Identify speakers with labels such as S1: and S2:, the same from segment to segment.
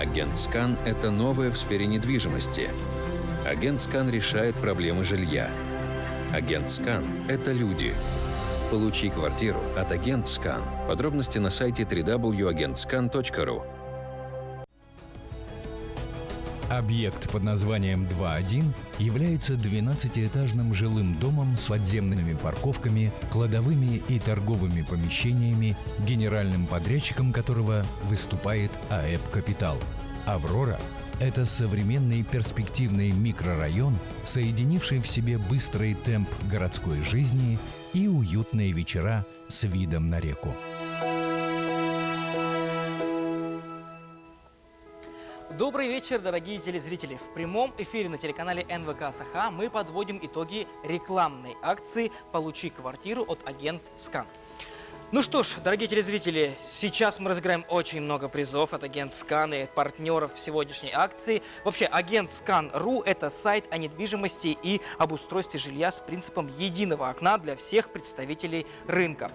S1: Агент Скан – это новое в сфере недвижимости. Агент Скан решает проблемы жилья. Агент Скан – это люди. Получи квартиру от Агент Скан. Подробности на сайте www.agentscan.ru.
S2: Объект под названием 2.1 является 12-этажным жилым домом с подземными парковками, кладовыми и торговыми помещениями, генеральным подрядчиком которого выступает АЭП «Капитал». «Аврора» — это современный перспективный микрорайон, соединивший в себе быстрый темп городской жизни и уютные вечера с видом на реку.
S3: Добрый вечер, дорогие телезрители! В прямом эфире на телеканале НВК Саха мы подводим итоги рекламной акции «Получи квартиру» от Агент Скан. Ну что ж, дорогие телезрители, сейчас мы разыграем очень много призов от Агент Скан и партнеров сегодняшней акции. Вообще, Агент Скан.ру – это сайт о недвижимости и обустройстве жилья с принципом единого окна для всех представителей рынка.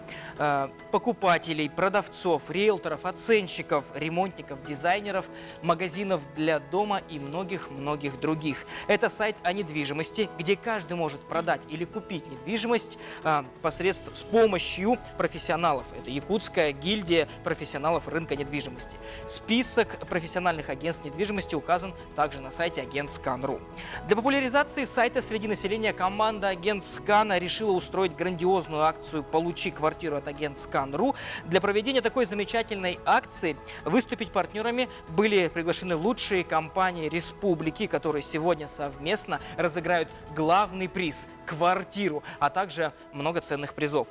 S3: Покупателей, продавцов, риэлторов, оценщиков, ремонтников, дизайнеров, магазинов для дома и многих-многих других. Это сайт о недвижимости, где каждый может продать или купить недвижимость с помощью профессионалов. Это Якутская гильдия профессионалов рынка недвижимости. Список профессиональных агентств недвижимости указан также на сайте Агент Скан.ру. Для популяризации сайта среди населения команда Агент Скана решила устроить грандиозную акцию «Получи квартиру» от Агент Скан.ру. Для проведения такой замечательной акции выступить партнерами были приглашены лучшие компании республики, которые сегодня совместно разыграют главный приз – квартиру, а также много ценных призов.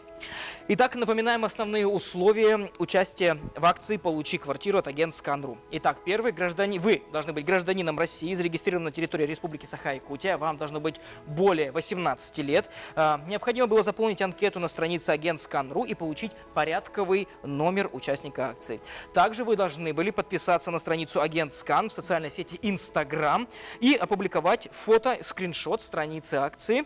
S3: Итак, напоминаем основные условия участия в акции «Получи квартиру» от Агент Скан.ру. Итак, первый вы должны быть гражданином России, зарегистрированным на территории Республики Саха-Якутия. Вам должно быть более 18 лет. Необходимо было заполнить анкету на странице Агент Скан.ру и получить порядковый номер участника акции. Также вы должны были подписаться на страницу Агент Скан в социальной сети Instagram и опубликовать фото, скриншот страницы акции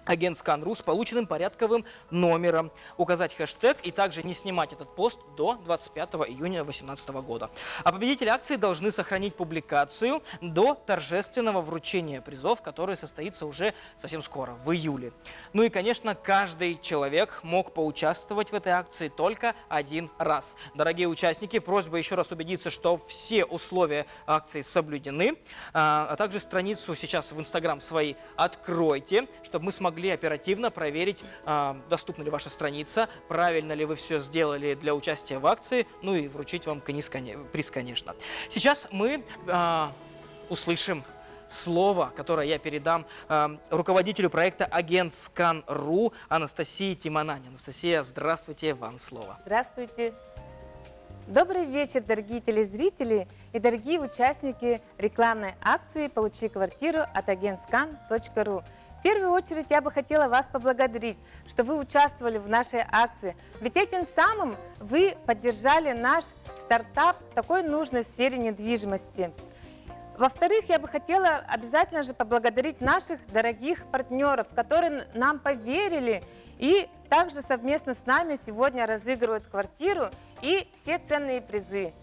S3: Агент Скан.ру с полученным порядковым номером, указать хэштег и также не снимать этот пост до 25 июня 2018 года. А победители акции должны сохранить публикацию до торжественного вручения призов, которое состоится уже совсем скоро, в июле. Ну и, конечно, каждый человек мог поучаствовать в этой акции только один раз. Дорогие участники, просьба еще раз убедиться, что все условия акции соблюдены, а также страницу сейчас в Instagram свои откройте, чтобы мы смогли оперативно проверить, доступна ли ваша страница, правильно ли вы все сделали для участия в акции, ну и вручить вам приз, конечно. Сейчас мы услышим слово, которое я передам руководителю проекта Агент Скан.ру Анастасии Тимонане. Анастасия, здравствуйте, вам слово.
S4: Здравствуйте. Добрый вечер, дорогие телезрители и дорогие участники рекламной акции «Получи квартиру» от agentscan.ru. В первую очередь я бы хотела вас поблагодарить, что вы участвовали в нашей акции, ведь этим самым вы поддержали наш стартап в такой нужной сфере недвижимости. Во-вторых, я бы хотела обязательно же поблагодарить наших дорогих партнеров, которые нам поверили и также совместно с нами сегодня разыгрывают квартиру и все ценные призы.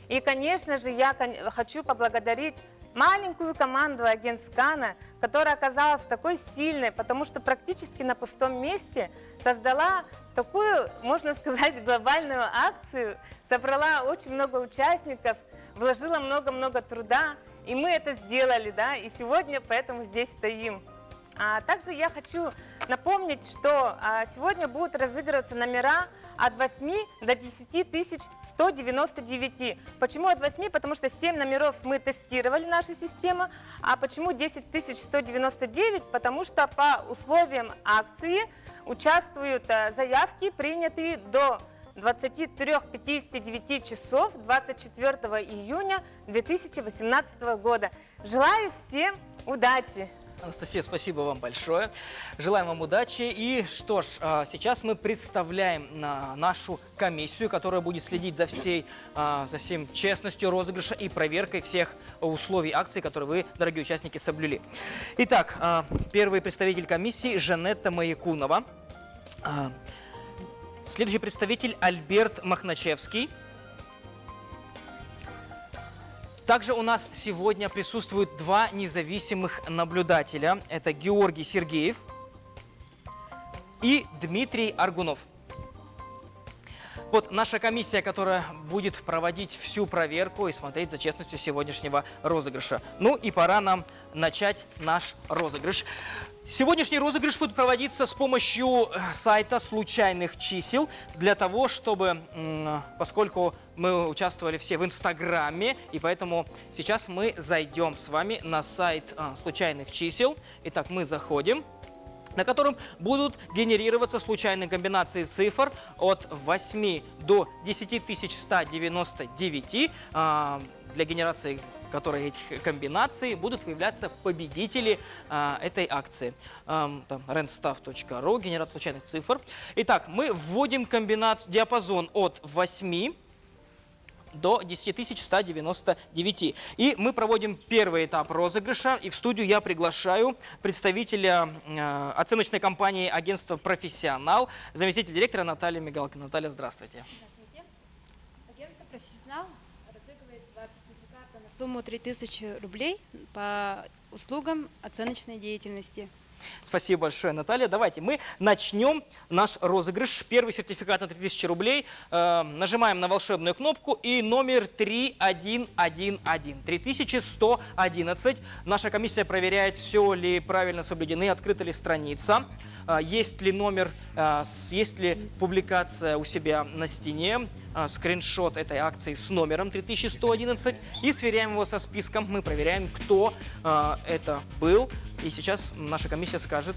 S4: И, конечно же, я хочу поблагодарить маленькую команду Агент Скана, которая оказалась такой сильной, потому что практически на пустом месте создала такую, можно сказать, глобальную акцию, собрала очень много участников, вложила много-много труда, и мы это сделали, да, и сегодня поэтому здесь стоим. Также я хочу напомнить, что сегодня будут разыгрываться номера от 8 до 10 199. Почему от 8? Потому что 7 номеров мы тестировали нашу систему. А почему 10 199? Потому что по условиям акции участвуют заявки, принятые до 23:59 часов 24 июня 2018 года. Желаю всем удачи!
S3: Анастасия, спасибо вам большое. Желаем вам удачи. И что ж, сейчас мы представляем нашу комиссию, которая будет следить за всем честностью розыгрыша и проверкой всех условий акции, которые вы, дорогие участники, соблюли. Итак, первый представитель комиссии Жанетта Маякунова. Следующий представитель Альберт Махначевский. Также у нас сегодня присутствуют два независимых наблюдателя. Это Георгий Сергеев и Дмитрий Аргунов. Вот наша комиссия, которая будет проводить всю проверку и смотреть за честностью сегодняшнего розыгрыша. Ну и пора нам начать наш розыгрыш. Сегодняшний розыгрыш будет проводиться с помощью сайта случайных чисел, для того, чтобы, поскольку мы участвовали все в Инстаграме, и поэтому сейчас мы зайдем с вами на сайт случайных чисел. Итак, мы заходим, на котором будут генерироваться случайные комбинации цифр от 8 до 10199. Для генерации этих комбинаций будут появляться победители этой акции. randstaff.ru, генератор случайных цифр. Итак, мы вводим диапазон от 8 до 10199. И мы проводим первый этап розыгрыша. И в студию я приглашаю представителя оценочной компании агентства «Профессионал», заместитель директора Наталья Мигалко. Наталья, здравствуйте.
S5: Здравствуйте. Агентство «Профессионал» разыгрывает 2 сертификата на сумму 3000 рублей по услугам оценочной деятельности.
S3: Спасибо большое, Наталья. Давайте мы начнем наш розыгрыш. Первый сертификат на 3000 рублей. Нажимаем на волшебную кнопку и номер 3111. 3111. Наша комиссия проверяет, все ли правильно соблюдены, открыта ли страница, есть ли номер, есть ли публикация у себя на стене, скриншот этой акции с номером 3111. И сверяем его со списком. Мы проверяем, кто это был. И сейчас наша комиссия скажет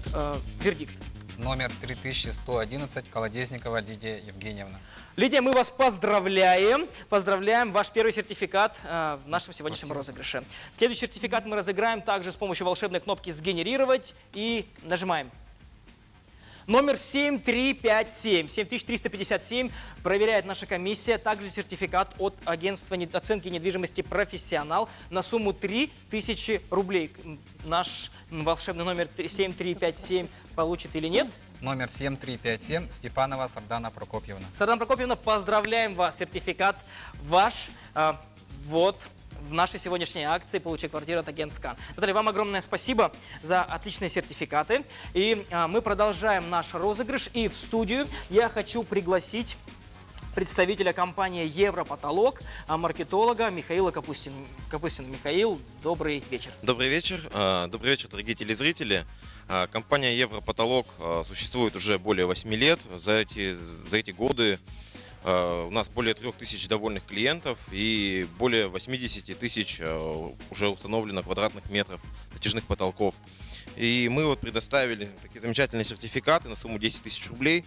S3: вердикт.
S6: Номер 3111, Колодезникова Лидия Евгеньевна.
S3: Лидия, мы вас поздравляем. Поздравляем, ваш первый сертификат в нашем сегодняшнем розыгрыше. Следующий сертификат мы разыграем также с помощью волшебной кнопки «Сгенерировать». И нажимаем. Номер 7357, 7357 проверяет наша комиссия. Также сертификат от агентства оценки недвижимости «Профессионал» на сумму 3000 рублей. Наш волшебный номер 7357 получит или нет?
S6: Номер 7357, Степанова Сардана Прокопьевна.
S3: Сардана Прокопьевна, поздравляем вас. Сертификат ваш. Вот. В нашей сегодняшней акции «Получи квартиру» от Агентскан. Наталья, вам огромное спасибо за отличные сертификаты. И мы продолжаем наш розыгрыш. И в студию я хочу пригласить представителя компании «Европотолок», маркетолога Михаила Капустина. Михаил, добрый вечер.
S7: Добрый вечер. Добрый вечер, дорогие телезрители. Компания «Европотолок» существует уже более 8 лет. За эти годы у нас более 3000 довольных клиентов и более 80 тысяч уже установлено квадратных метров натяжных потолков. И мы вот предоставили такие замечательные сертификаты на сумму 10 тысяч рублей,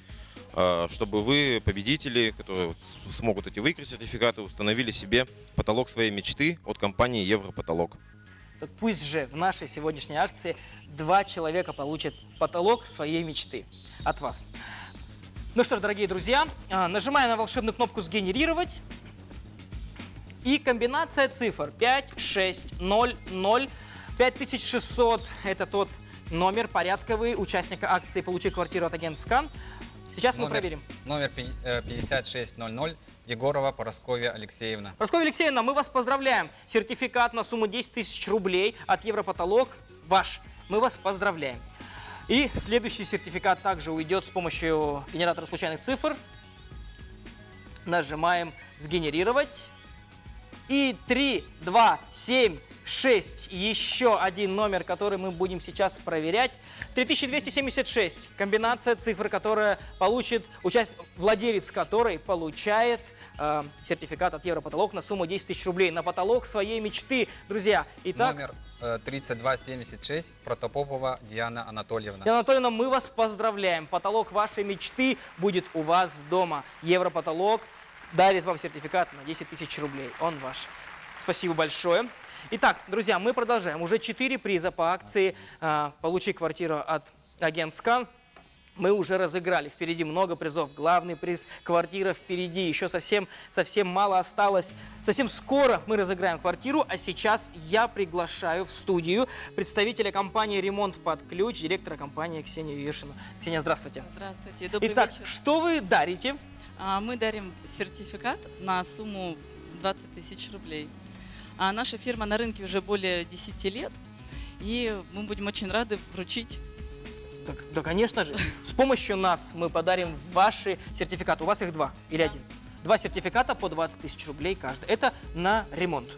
S7: чтобы вы, победители, которые смогут эти выиграть сертификаты, установили себе потолок своей мечты от компании «Европотолок».
S3: Так пусть же в нашей сегодняшней акции 2 человека получат потолок своей мечты от вас. Ну что ж, дорогие друзья, нажимаем на волшебную кнопку «Сгенерировать». И комбинация цифр 5600. 5600 – это тот номер порядковый участника акции «Получи квартиру» от Агентскан. Сейчас мы проверим.
S6: Номер 5600, Егорова Поросковья Алексеевна.
S3: Поросковья Алексеевна, мы вас поздравляем. Сертификат на сумму 10 тысяч рублей от Европотолок ваш. Мы вас поздравляем. И следующий сертификат также уйдет с помощью генератора случайных цифр. Нажимаем «Сгенерировать». И 3, 2, 7, 6. Еще один номер, который мы будем сейчас проверять. 3276. Комбинация цифр, которая получит владелец которой получает сертификат от Европотолок на сумму 10 тысяч рублей. На потолок своей мечты, друзья. Итак,
S6: Номер 3276, Протопопова Диана Анатольевна.
S3: Диана Анатольевна, мы вас поздравляем. Потолок вашей мечты будет у вас дома. Европотолок дарит вам сертификат на 10 тысяч рублей. Он ваш. Спасибо большое. Итак, друзья, мы продолжаем. Уже 4 приза по акции «Получи квартиру» от Агентскан. Мы уже разыграли. Впереди много призов. Главный приз – квартира впереди. Еще совсем мало осталось. Совсем скоро мы разыграем квартиру. А сейчас я приглашаю в студию представителя компании «Ремонт под ключ», директора компании Ксению Юшину. Ксения, здравствуйте.
S8: Здравствуйте, добрый
S3: Итак,
S8: вечер.
S3: что вы дарите?
S8: Мы дарим сертификат на сумму 20 тысяч рублей. А наша фирма на рынке уже более 10 лет, и мы будем очень рады вручить.
S3: Да, конечно же. С помощью нас мы подарим ваши сертификаты. У вас их 2 или 1? 2 сертификата по 20 тысяч рублей каждый. Это на ремонт.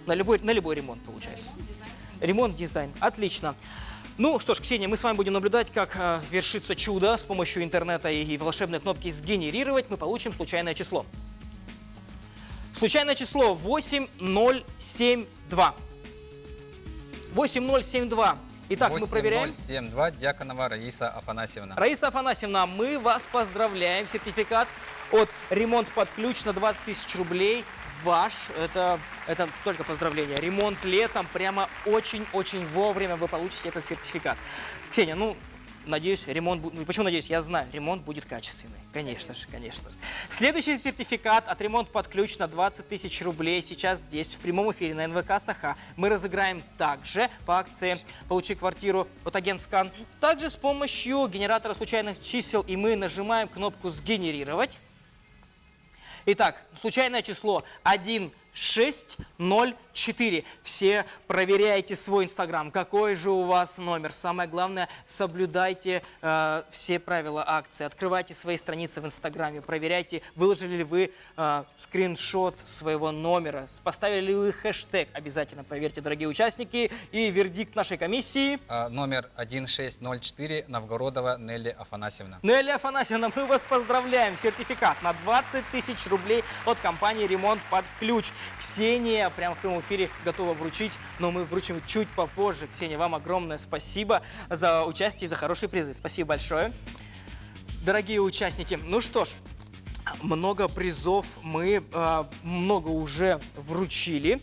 S3: На любой ремонт получается. Ремонт, дизайн. Отлично. Ну что ж, Ксения, мы с вами будем наблюдать, как вершится чудо. С помощью интернета и волшебной кнопки «Сгенерировать» мы получим случайное число. Случайное число 8072. 8072. Итак, мы проверяем.
S6: 8072, Дьяконова Раиса Афанасьевна.
S3: Раиса Афанасьевна, мы вас поздравляем. Сертификат от «Ремонт под ключ» на 20 тысяч рублей. Ваш. Это только поздравления. Ремонт летом. Прямо очень-очень вовремя вы получите этот сертификат. Ксения, ну, надеюсь, ремонт будет... Почему надеюсь? Я знаю, ремонт будет качественный. Конечно же, конечно же. Следующий сертификат от «Ремонт под ключ» на 20 тысяч рублей сейчас здесь, в прямом эфире на НВК Саха. Мы разыграем также по акции «Получи квартиру» от Агентскан. Также с помощью генератора случайных чисел, и мы нажимаем кнопку «Сгенерировать». Итак, случайное число 1604. Все проверяйте свой Инстаграм. Какой же у вас номер? Самое главное, соблюдайте все правила акции. Открывайте свои страницы в Инстаграме. Проверяйте, выложили ли вы скриншот своего номера. Поставили ли вы хэштег. Обязательно проверьте, дорогие участники. И вердикт нашей комиссии.
S6: Номер 1604, Новгородова Нелли Афанасьевна.
S3: Нелли Афанасьевна, мы вас поздравляем. Сертификат на 20 тысяч рублей от компании «Ремонт под ключ». Ксения прямо в прямом эфире готова вручить, но мы вручим чуть попозже. Ксения, вам огромное спасибо за участие и за хорошие призы. Спасибо большое. Дорогие участники, ну что ж, много призов мы много уже вручили.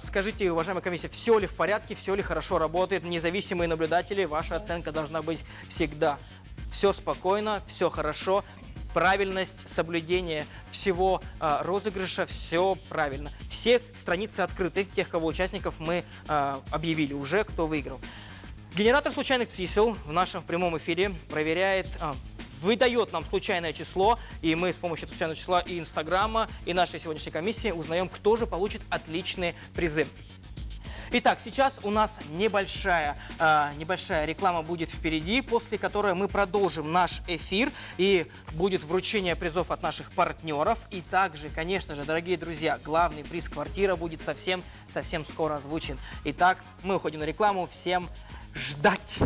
S3: Скажите, уважаемая комиссия, все ли в порядке, все ли хорошо работает? Независимые наблюдатели, ваша оценка должна быть всегда. Все спокойно, все хорошо. Правильность, соблюдение всего розыгрыша, все правильно. Все страницы открыты, тех, кого участников мы объявили уже, кто выиграл. Генератор случайных чисел в нашем прямом эфире проверяет, выдает нам случайное число, и мы с помощью случайного числа и Инстаграма, и нашей сегодняшней комиссии узнаем, кто же получит отличные призы. Итак, сейчас у нас небольшая реклама будет впереди, после которой мы продолжим наш эфир, и будет вручение призов от наших партнеров. И также, конечно же, дорогие друзья, главный приз «Квартира» будет совсем скоро озвучен. Итак, мы уходим на рекламу. Всем ждать!